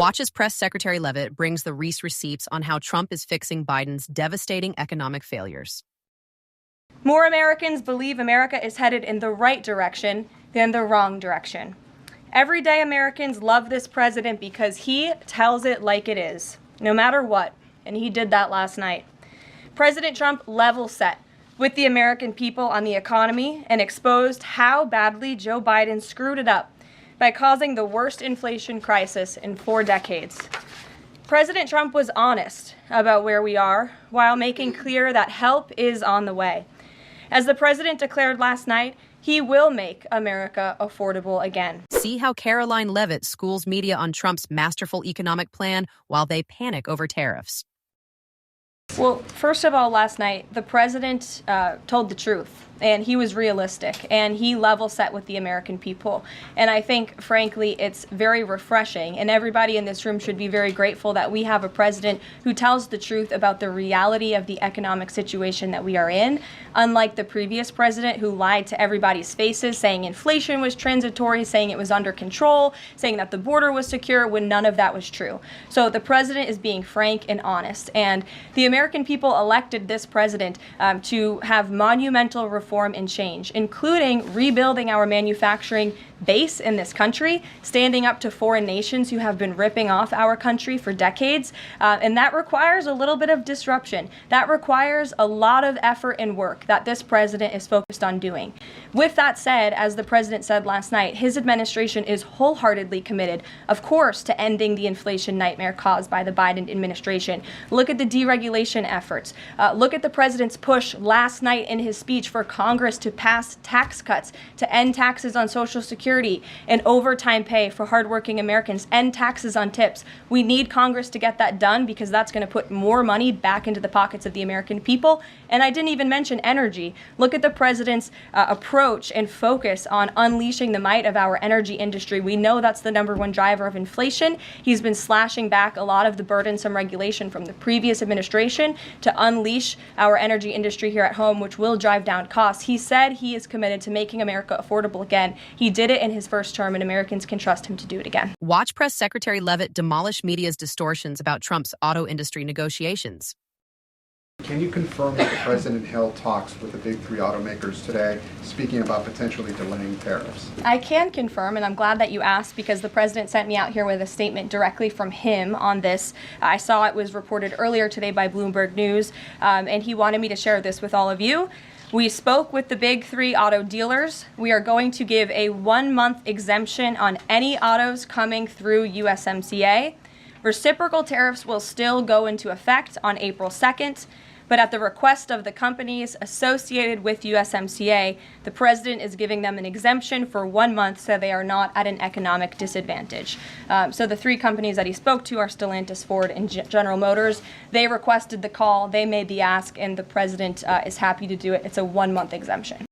Watch as Press Secretary Leavitt brings the receipts on how Trump is fixing Biden's devastating economic failures. More Americans believe America is headed in the right direction than the wrong direction. Everyday Americans love this president because he tells it like it is, no matter what, and he did that last night. President Trump level set with the American people on the economy and exposed how badly Joe Biden screwed it up by causing the worst inflation crisis in 4 decades. President Trump was honest about where we are while making clear that help is on the way. As the president declared last night, he will make America affordable again. See how Karoline Leavitt schools media on Trump's masterful economic plan while they panic over tariffs. Well, first of all, last night, the president told the truth, and he was realistic, and he level set with the American people. And I think, frankly, it's very refreshing, and everybody in this room should be very grateful that we have a president who tells the truth about the reality of the economic situation that we are in, unlike the previous president who lied to everybody's faces, saying inflation was transitory, saying it was under control, saying that the border was secure, when none of that was true. So the president is being frank and honest, and the American people elected this president to have monumental reform and change, including rebuilding our manufacturing base in this country, standing up to foreign nations who have been ripping off our country for decades. And that requires a little bit of disruption. That requires a lot of effort and work that this president is focused on doing. With that said, as the president said last night, his administration is wholeheartedly committed, of course, to ending the inflation nightmare caused by the Biden administration. Look at the deregulation efforts. Look at the president's push last night in his speech for Congress to pass tax cuts, to end taxes on Social Security and overtime pay for hardworking Americans, end taxes on tips. We need Congress to get that done because that's going to put more money back into the pockets of the American people. And I didn't even mention energy. Look at the president's approach and focus on unleashing the might of our energy industry. We know that's the #1 driver of inflation. He's been slashing back a lot of the burdensome regulation from the previous administration to unleash our energy industry here at home, which will drive down costs. He said he is committed to making America affordable again. He did it in his first term, and Americans can trust him to do it again. Watch Press Secretary Leavitt demolish media's distortions about Trump's auto industry negotiations. Can you confirm that the president held talks with the big 3 automakers today, speaking about potentially delaying tariffs? I can confirm, and I'm glad that you asked because the president sent me out here with a statement directly from him on this. I saw it was reported earlier today by Bloomberg News, and he wanted me to share this with all of you. We spoke with the big 3 auto dealers. We are going to give a 1-month exemption on any autos coming through USMCA. Reciprocal tariffs will still go into effect on April 2nd, but at the request of the companies associated with USMCA, the president is giving them an exemption for 1 month so they are not at an economic disadvantage. So the 3 companies that he spoke to are Stellantis, Ford, and General Motors. They requested the call, they made the ask, and the president is happy to do it. It's a 1-month exemption.